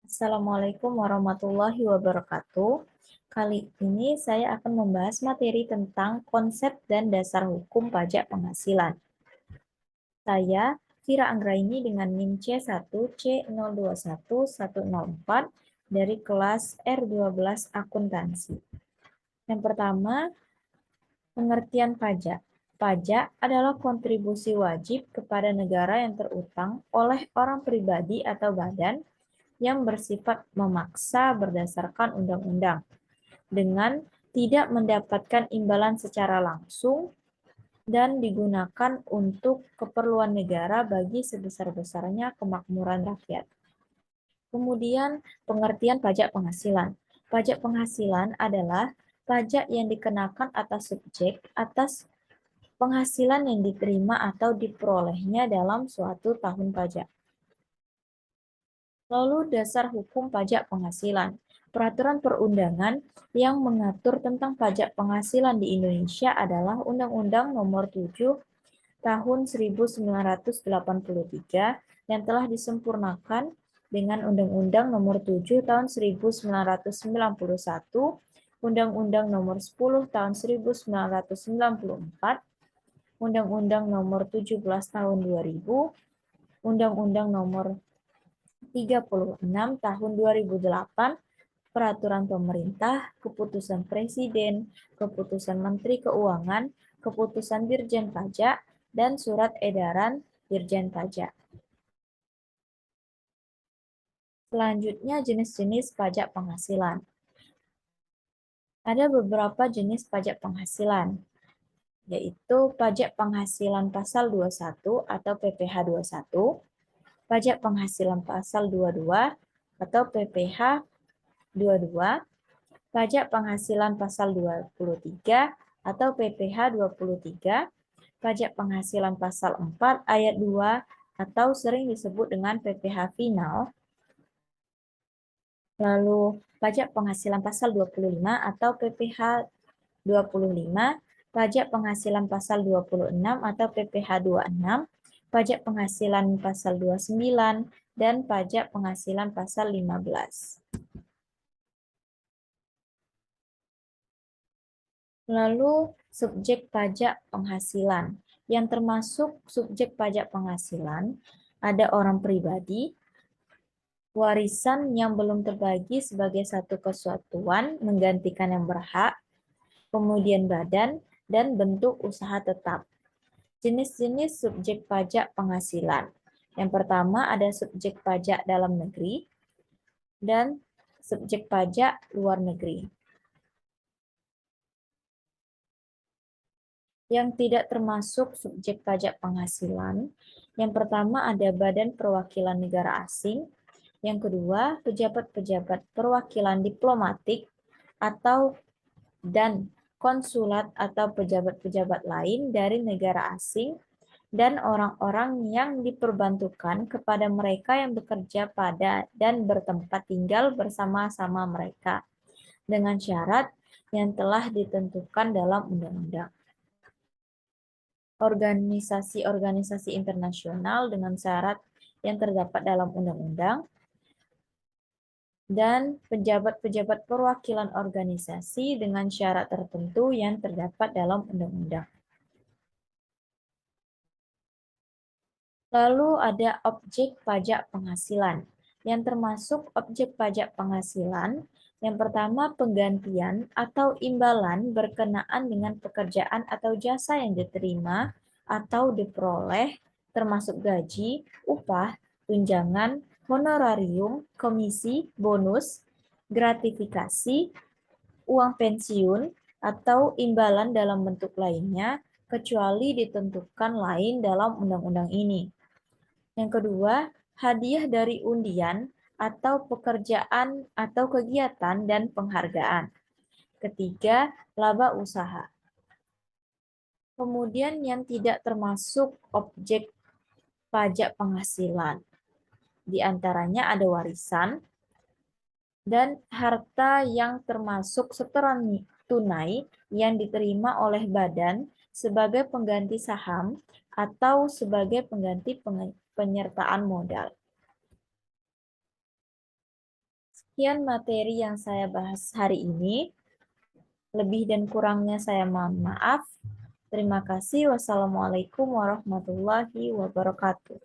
Assalamualaikum warahmatullahi wabarakatuh. Kali ini saya akan membahas materi tentang konsep dan dasar hukum pajak penghasilan. Saya, Vira Anggraini dengan NIM C1C021104 dari kelas R12 Akuntansi. Yang pertama, pengertian pajak. Pajak adalah kontribusi wajib kepada negara yang terutang oleh orang pribadi atau badan yang bersifat memaksa berdasarkan undang-undang dengan tidak mendapatkan imbalan secara langsung dan digunakan untuk keperluan negara bagi sebesar-besarnya kemakmuran rakyat. Kemudian pengertian pajak penghasilan. Pajak penghasilan adalah pajak yang dikenakan atas subjek atas penghasilan yang diterima atau diperolehnya dalam suatu tahun pajak. Lalu dasar hukum pajak penghasilan. Peraturan perundangan yang mengatur tentang pajak penghasilan di Indonesia adalah Undang-Undang Nomor 7 Tahun 1983 yang telah disempurnakan dengan Undang-Undang Nomor 7 Tahun 1991, Undang-Undang Nomor 10 Tahun 1994, Undang-Undang Nomor 17 Tahun 2000, Undang-Undang Nomor 36 Tahun 2008, Peraturan Pemerintah, Keputusan Presiden, Keputusan Menteri Keuangan, Keputusan Dirjen Pajak, dan Surat Edaran Dirjen Pajak. Selanjutnya, jenis-jenis pajak penghasilan. Ada beberapa jenis pajak penghasilan, yaitu pajak penghasilan pasal 21 atau PPh 21, pajak penghasilan pasal 22 atau PPh 22, pajak penghasilan pasal 23 atau PPh 23, pajak penghasilan pasal 4 ayat 2 atau sering disebut dengan PPh final, lalu pajak penghasilan pasal 25 atau PPh 25, pajak penghasilan pasal 26 atau PPh 26, pajak penghasilan pasal 29, dan pajak penghasilan pasal 15. Lalu subjek pajak penghasilan. Yang termasuk subjek pajak penghasilan ada orang pribadi, warisan yang belum terbagi sebagai satu kesatuan menggantikan yang berhak, kemudian badan, dan bentuk usaha tetap. Jenis-jenis subjek pajak penghasilan. Yang pertama ada subjek pajak dalam negeri dan subjek pajak luar negeri. Yang tidak termasuk subjek pajak penghasilan, yang pertama ada Badan Perwakilan Negara Asing, yang kedua pejabat-pejabat perwakilan diplomatik atau dan konsulat atau pejabat-pejabat lain dari negara asing, dan orang-orang yang diperbantukan kepada mereka yang bekerja pada dan bertempat tinggal bersama-sama mereka, dengan syarat yang telah ditentukan dalam undang-undang. Organisasi-organisasi internasional dengan syarat yang terdapat dalam undang-undang, dan pejabat-pejabat perwakilan organisasi dengan syarat tertentu yang terdapat dalam undang-undang. Lalu ada objek pajak penghasilan. Yang termasuk objek pajak penghasilan, yang pertama penggantian atau imbalan berkenaan dengan pekerjaan atau jasa yang diterima atau diperoleh, termasuk gaji, upah, tunjangan, honorarium, komisi, bonus, gratifikasi, uang pensiun, atau imbalan dalam bentuk lainnya, kecuali ditentukan lain dalam undang-undang ini. Yang kedua, hadiah dari undian atau pekerjaan atau kegiatan dan penghargaan. Ketiga, laba usaha. Kemudian yang tidak termasuk objek pajak penghasilan. Di antaranya ada warisan dan harta yang termasuk setoran tunai yang diterima oleh badan sebagai pengganti saham atau sebagai pengganti penyertaan modal. Sekian materi yang saya bahas hari ini. Lebih dan kurangnya saya mohon maaf. Terima kasih. Wassalamualaikum warahmatullahi wabarakatuh.